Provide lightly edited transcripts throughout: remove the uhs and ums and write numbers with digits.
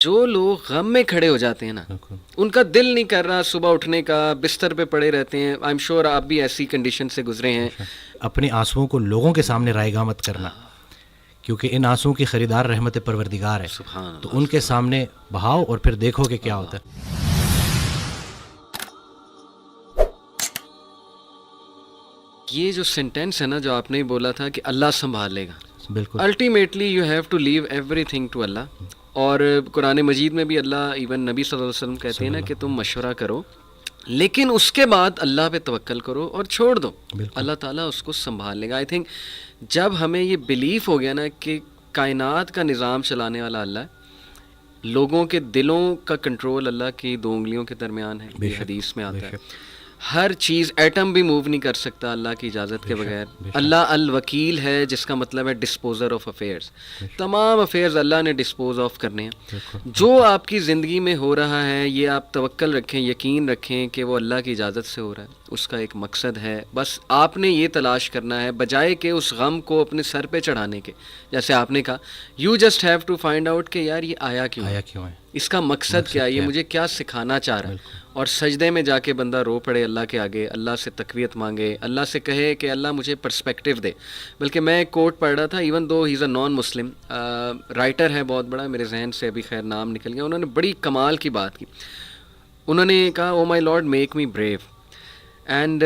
جو لوگ غم میں کھڑے ہو جاتے ہیں نا، ان کا دل نہیں کر رہا صبح اٹھنے کا، بستر پہ پڑے رہتے ہیں. آئی ایم شیور آپ بھی ایسی کنڈیشن سے گزرے ہیں. اپنے آنسوؤں کو لوگوں کے سامنے رائے گاہ مت کرنا، کیونکہ ان آنسوؤں کی خریدار رحمت پروردگار ہے. سبحان اللہ. تو ان کے سامنے بہاؤ اور پھر دیکھو کہ کیا ہوتا ہے. یہ جو سینٹینس ہے نا جو آپ نے بولا تھا کہ اللہ سنبھال لے گا، بالکل ultimately you have to leave every thing to اللہ. اور قرآن مجید میں بھی اللہ ایون نبی صلی اللہ علیہ وسلم کہتے ہیں نا کہ تم مشورہ کرو لیکن اس کے بعد اللہ پہ توکل کرو اور چھوڑ دو، اللہ تعالیٰ اس کو سنبھال لے گا. آئی تھنک جب ہمیں یہ بلیف ہو گیا نا کہ کائنات کا نظام چلانے والا اللہ ہے، لوگوں کے دلوں کا کنٹرول اللہ کی 2 انگلیوں کے درمیان ہے، یہ حدیث میں آتا ہے. ہر چیز، ایٹم بھی موو نہیں کر سکتا اللہ کی اجازت کے بغیر. اللہ الوکیل ہے، جس کا مطلب ہے ڈسپوزر آف افیئرز. تمام افیئرز اللہ نے ڈسپوز آف کرنے ہیں. جو آپ کی زندگی میں ہو رہا ہے یہ آپ توکل رکھیں، یقین رکھیں کہ وہ اللہ کی اجازت سے ہو رہا ہے، اس کا ایک مقصد ہے. بس آپ نے یہ تلاش کرنا ہے بجائے کہ اس غم کو اپنے سر پہ چڑھانے کے. جیسے آپ نے کہا you just have to find out کہ یار یہ آیا کیوں ہے، اس کا مقصد کیا ہے، یہ مجھے کیا سکھانا چاہ رہا ہے. اور سجدے میں جا کے بندہ رو پڑے اللہ کے آگے، اللہ سے تقویت مانگے، اللہ سے کہے کہ اللہ مجھے پرسپیکٹیو دے. بلکہ میں ایک کوٹ پڑھ رہا تھا، ایون دو ہی از اے نان مسلم رائٹر ہے بہت بڑا، میرے ذہن سے ابھی خیر نام نکل گیا. انہوں نے بڑی کمال کی بات کی. انہوں نے کہا oh my Lord make me brave and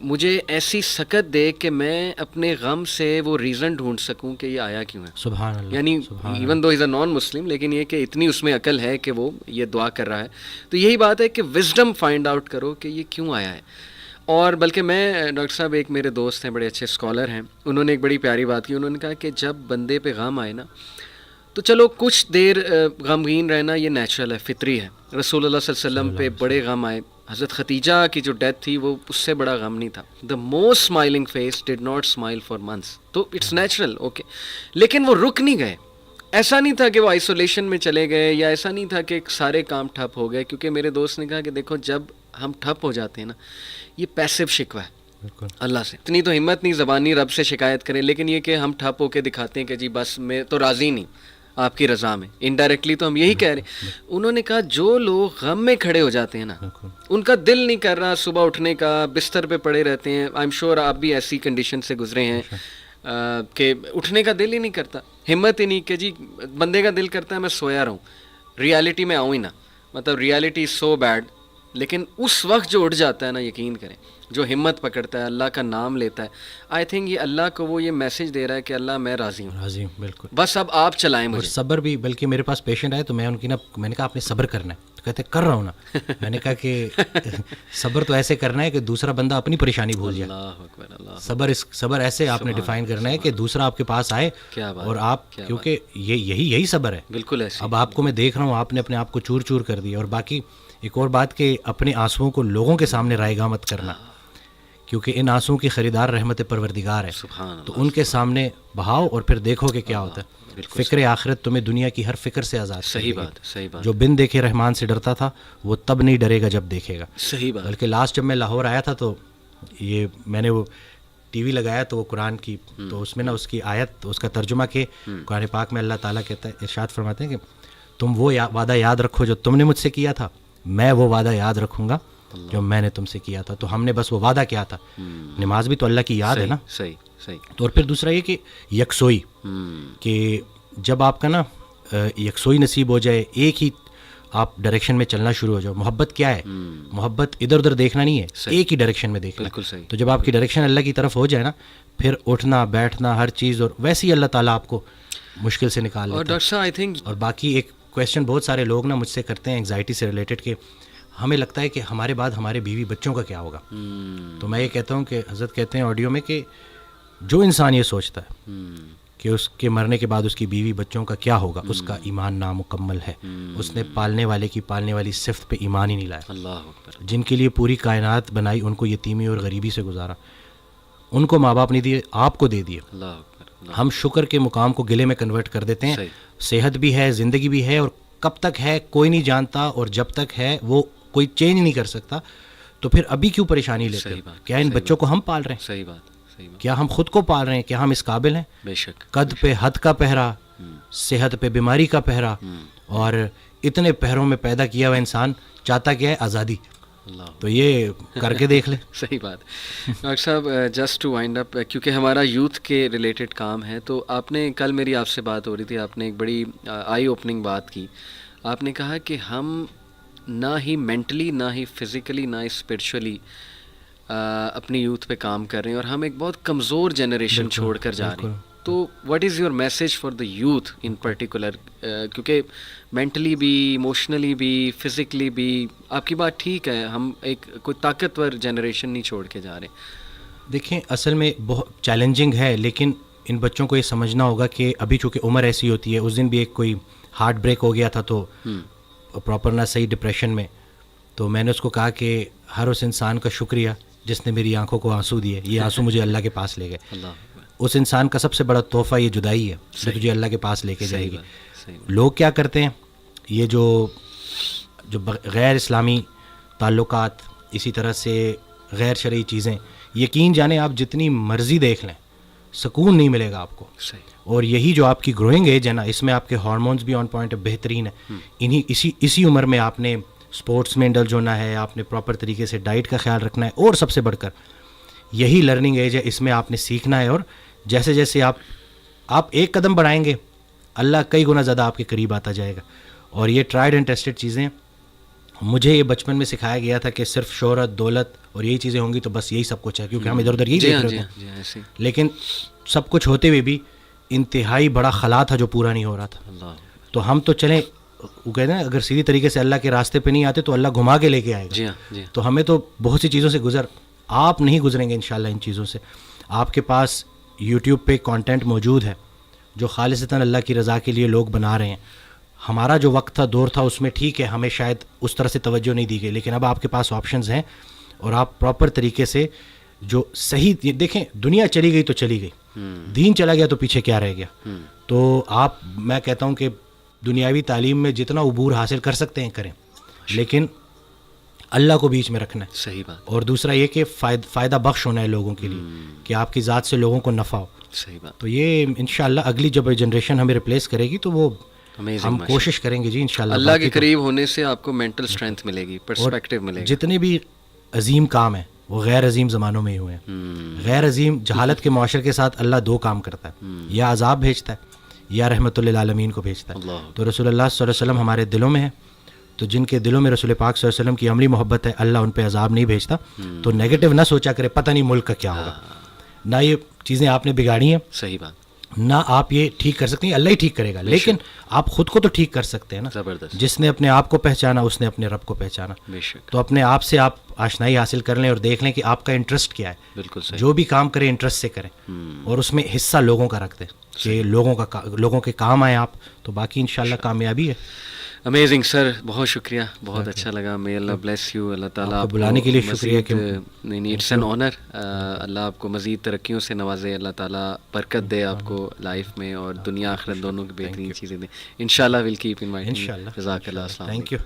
مجھے ایسی سکت دے کہ میں اپنے غم سے وہ ریزن ڈھونڈ سکوں کہ یہ آیا کیوں ہے. سبحان اللہ. یعنی ایون دو از اے نان مسلم، لیکن یہ کہ اتنی اس میں عقل ہے کہ وہ یہ دعا کر رہا ہے. تو یہی بات ہے کہ وزڈم فائنڈ آؤٹ کرو کہ یہ کیوں آیا ہے. اور بلکہ میں ڈاکٹر صاحب، ایک میرے دوست ہیں بڑے اچھے اسکالر ہیں، انہوں نے ایک بڑی پیاری بات کی. انہوں نے کہا کہ جب بندے پہ غم آئے نا تو چلو کچھ دیر غمگین رہنا یہ نیچرل ہے، فطری ہے. رسول اللہ صلی اللہ علیہ وسلم پہ بڑے غم آئے. حضرت ختیجہ کی جو ڈیتھ تھی وہ اس سے بڑا غم نہیں تھا. The most smiling face did not smile for months. تو اٹس نیچرل، اوکے. لیکن وہ رک نہیں گئے. ایسا نہیں تھا کہ وہ آئسولیشن میں چلے گئے، یا ایسا نہیں تھا کہ سارے کام ٹھپ ہو گئے. کیونکہ میرے دوست نے کہا کہ دیکھو جب ہم ٹھپ ہو جاتے ہیں نا، یہ پیسو شکوہ ہے اللہ سے. اتنی تو ہمت نہیں زبانی رب سے شکایت کریں، لیکن یہ کہ ہم ٹھپ ہو کے دکھاتے ہیں کہ جی بس میں تو راضی نہیں آپ کی رضا میں، انڈائریکٹلی تو ہم یہی کہہ رہے ہیں. انہوں نے کہا جو لوگ غم میں کھڑے ہو جاتے ہیں نا، ان کا دل نہیں کر رہا صبح اٹھنے کا، بستر پہ پڑے رہتے ہیں. آئی ایم شیور آپ بھی ایسی کنڈیشن سے گزرے ہیں کہ اٹھنے کا دل ہی نہیں کرتا، ہمت ہی نہیں کہ جی بندے کا دل کرتا ہے میں سویا رہوں، ریالٹی میں آؤں ہی نہ. مطلب ریالٹی از سو بیڈ. لیکن اس وقت جو اٹھ جاتا ہے نا، یقین کریں، جو ہمت پکڑتا ہے، اللہ کا نام لیتا ہے، آئی تھنک یہ اللہ کو وہ یہ میسج دے رہا ہے کہ اللہ میں راضی ہوں، راضی ہوں. بالکل. بس اب آپ چلائیں مجھے. صبر بھی، بلکہ میرے پاس پیشنٹ آئے تو میں ان کی میں نے کہا آپ نے صبر کرنا ہے، تو کہتے کر رہا ہوں نا. میں نے کہا کہ صبر تو ایسے کرنا ہے کہ دوسرا بندہ اپنی پریشانی بھول جائے. اللہ اکبر. اللہ صبر ایسے آپ نے ڈیفائن کرنا ہے کہ دوسرا آپ کے پاس آئے اور آپ، کیونکہ یہی صبر ہے. بالکل ایسے. اب آپ کو میں دیکھ رہا ہوں آپ نے اپنے آپ کو چور چور کر دیا. اور باقی ایک اور بات کہ اپنے آنسوؤں کو لوگوں کے سامنے رائے گاہ مت کرنا، کیونکہ ان آنسوؤں کی خریدار رحمت پروردگار ہے. تو ان کے سامنے بہاؤ اور پھر دیکھو کہ کیا ہوتا ہے. فکر آخرت تمہیں دنیا کی ہر فکر سے آزاد. صحیح بات. جو بن دیکھے رحمان سے ڈرتا تھا وہ تب نہیں ڈرے گا جب دیکھے گا. صحیح بات. بلکہ لاسٹ جب میں لاہور آیا تھا تو یہ میں نے وہ ٹی وی لگایا تو وہ قرآن کی، تو اس میں نا اس کی آیت، اس کا ترجمہ کہ قرآن پاک میں اللہ تعالیٰ کہتا ہے، ارشاد فرماتے ہیں کہ تم وہ وعدہ یاد رکھو جو تم نے مجھ سے کیا تھا، میں وہ وعدہ یاد رکھوں گا جو میں نے تم سے کیا تھا. تو ہم نے بس وہ وعدہ کیا تھا. نماز بھی تو اللہ کی یاد ہے نا. صحیح. تو اور پھر دوسرا یہ کہ یکسوئی، کہ جب آپ کا نا یکسوئی نصیب ہو جائے، ایک ہی آپ ڈائریکشن میں چلنا شروع ہو جاؤ. محبت کیا ہے؟ محبت ادھر ادھر دیکھنا نہیں ہے، ایک ہی ڈائریکشن میں دیکھنا. بالکل صحیح. تو جب آپ کی ڈائریکشن اللہ کی طرف ہو جائے نا، پھر اٹھنا بیٹھنا ہر چیز، اور ویسے ہی اللہ تعالیٰ آپ کو مشکل سے نکال لیتا ہے. اور ڈاکٹر صاحب آئی تھنک، اور باقی ایک کویسچن بہت سارے لوگ نا مجھ سے کرتے ہیں انگزائٹی سے ریلیٹڈ، کہ ہمیں لگتا ہے کہ ہمارے بعد ہمارے بیوی بچوں کا کیا ہوگا. تو میں یہ کہتا ہوں کہ حضرت کہتے ہیں آڈیو میں کہ جو انسان یہ سوچتا ہے کہ اس کے مرنے کے بعد اس کی بیوی بچوں کا کیا ہوگا، اس کا ایمان نامکمل ہے. اس نے پالنے والے کی پالنے والی صفت پہ ایمان ہی نہیں لایا. اللہ اکبر. جن کے لیے پوری کائنات بنائی، ان کو یتیمی اور غریبی سے گزارا، ان کو ماں باپ نہیں دیے، آپ کو دے دیے. اللہ اکبر. ہم شکر کے مقام کو گلے میں کنورٹ کر دیتے ہیں. صحت بھی ہے، زندگی بھی ہے، اور کب تک ہے کوئی نہیں جانتا، اور جب تک ہے وہ کوئی چینج نہیں کر سکتا. تو پھر ابھی کیوں پریشانی لیتے ہیں؟ کیا ان بچوں کو ہم پال رہے ہیں؟ صحیح بات. کیا ہم خود کو پال رہے ہیں؟ کیا ہم اس قابل ہیں؟ بے شک. قد پہ حد کا پہرا، صحت پہ بیماری کا پہرا، اور اتنے پہروں میں پیدا کیا ہوا انسان چاہتا کیا ہے؟ آزادی. تو یہ کر کے دیکھ لیں. صحیح بات. ڈاکٹر صاحب جسٹ ٹو وائنڈ اپ، کیونکہ ہمارا یوتھ کے ریلیٹڈ کام ہے، تو آپ نے کل میری آپ سے بات ہو رہی تھی، آپ نے ایک بڑی آئی اوپننگ بات کی. آپ نے کہا کہ ہم نہ ہی مینٹلی، نہ ہی فزیکلی، نہ ہی اسپرچولی اپنی یوتھ پہ کام کر رہے ہیں، اور ہم ایک بہت کمزور جنریشن چھوڑ کر جا رہے ہیں. تو what is your message for the youth in particular? کیونکہ مینٹلی بھی، ایموشنلی بھی، فزیکلی بھی آپ کی بات ٹھیک ہے، ہم ایک کوئی طاقتور جنریشن نہیں چھوڑ کے جا رہے. دیکھیں اصل میں بہت چیلنجنگ ہے، لیکن ان بچوں کو یہ سمجھنا ہوگا کہ ابھی چونکہ عمر ایسی ہوتی ہے. اس دن بھی ایک کوئی ہارٹ بریک ہو گیا تھا تو پراپر نہ صحیح ڈپریشن میں، تو میں نے اس کو کہا کہ ہر اس انسان کا شکریہ جس نے میری آنکھوں کو آنسو دیے. یہ آنسو مجھے اللہ کے پاس لے گئے. اس انسان کا سب سے بڑا تحفہ یہ جدائی ہے جو تجھے اللہ کے پاس لے کے جائے گی. لوگ کیا کرتے ہیں، یہ جو غیر اسلامی تعلقات، اسی طرح سے غیر شرعی چیزیں، یقین جانیں آپ جتنی مرضی دیکھ لیں سکون نہیں ملے گا آپ کو. اور یہی جو آپ کی گروئنگ ایج ہے نا، اس میں آپ کے ہارمونز بھی آن پوائنٹ بہترین ہے. اسی عمر میں آپ نے اسپورٹس میں انڈلج ہونا ہے، آپ نے پراپر طریقے سے ڈائٹ کا خیال رکھنا ہے، اور سب سے بڑھ کر یہی لرننگ ایج ہے، اس میں آپ نے سیکھنا ہے. اور جیسے جیسے آپ ایک قدم بڑھائیں گے اللہ کئی گنا زیادہ آپ کے قریب آتا جائے گا. اور یہ ٹرائیڈ اینڈ ٹیسٹڈ چیزیں. مجھے یہ بچپن میں سکھایا گیا تھا کہ صرف شہرت، دولت اور یہی چیزیں ہوں گی تو بس یہی سب کچھ ہے، کیونکہ ہم ادھر ادھر یہی دیکھ رہے ہیں. لیکن سب کچھ ہوتے ہوئے بھی انتہائی بڑا خلا تھا جو پورا نہیں ہو رہا تھا. تو ہم تو چلیں، وہ کہتے ہیں اگر سیدھی طریقے سے اللہ کے راستے پہ نہیں آتے تو اللہ گھما کے لے کے آئے گا. تو ہمیں تو بہت سی چیزوں سے آپ نہیں گزریں گے انشاءاللہ ان چیزوں سے. آپ کے پاس یوٹیوب پہ کانٹینٹ موجود ہے جو خالصتاً اللہ کی رضا کے لیے لوگ بنا رہے ہیں. ہمارا جو وقت تھا، دور تھا، اس میں ٹھیک ہے ہمیں شاید اس طرح سے توجہ نہیں دی گئی، لیکن اب آپ کے پاس آپشنز ہیں اور آپ پراپر طریقے سے جو صحیح دیکھیں. دنیا چلی گئی تو چلی گئی، دین چلا گیا تو پیچھے کیا رہ گیا. تو میں کہتا ہوں کہ دنیاوی تعلیم میں جتنا عبور حاصل کر سکتے ہیں کریں، لیکن اللہ کو بیچ میں رکھنا ہے. صحیح بات. اور دوسرا یہ کہ فائدہ بخش ہونا ہے لوگوں کے لیے، کہ آپ کی ذات سے لوگوں کو نفع ہو. صحیح بات. تو یہ انشاءاللہ اگلی جب جنریشن ہمیں ریپلیس کرے گی تو وہ ہم کوشش کریں گے جی انشاءاللہ. اللہ کے قریب ہونے سے آپ کو مینٹل اسٹرینتھ ملے گی، پرسپیکٹیو ملے گا. جتنے بھی عظیم کام ہیں وہ غیر عظیم زمانوں میں ہی ہوئے ہیں. غیر عظیم جہالت کے معاشرے کے ساتھ اللہ دو کام کرتا ہے، یا عذاب بھیجتا ہے یا رحمت للعالمین کو بھیجتا ہے. تو رسول اللہ صلی اللہ علیہ وسلم ہمارے دلوں میں ہے، تو جن کے دلوں میں رسول پاک صلی اللہ علیہ وسلم کی عملی محبت ہے اللہ ان پہ عذاب نہیں بھیجتا. تو نیگیٹو نہ سوچا کرے پتہ نہیں ملک کا کیا ہوگا. نہ یہ چیزیں آپ نے بگاڑی ہیں، صحیح بات، نہ آپ یہ ٹھیک کر سکتے ہیں، اللہ ہی ٹھیک کرے گا. لیکن آپ خود کو تو ٹھیک کر سکتے ہیں نا. زبردست. جس نے اپنے آپ کو پہچانا اس نے اپنے رب کو پہچانا. تو اپنے آپ سے آپ آشنائی حاصل کر لیں اور دیکھ لیں کہ آپ کا انٹرسٹ کیا ہے. بالکل صحیح. جو بھی کام کریں انٹرسٹ سے کریں، اور اس میں حصہ لوگوں کا رکھ دیں کہ لوگوں کے کام آئیں آپ، تو باقی انشاءاللہ کامیابی ہے. امیزنگ سر، بہت شکریہ، بہت اچھا لگا. may Allah bless you. اللہ تعالیٰ آپ بلانے کے لیے شکریہ. کہ نہیں، اٹس این آنر. اللہ آپ کو مزید ترقیوں سے نوازے، اللہ تعالیٰ برکت دے آپ کو لائف میں، اور دنیا آخرت دونوں کی بہترین چیزیں دیں انشاءاللہ. Will keep in mind. انشاءاللہ. جزاک اللہ. السلام. Thank you.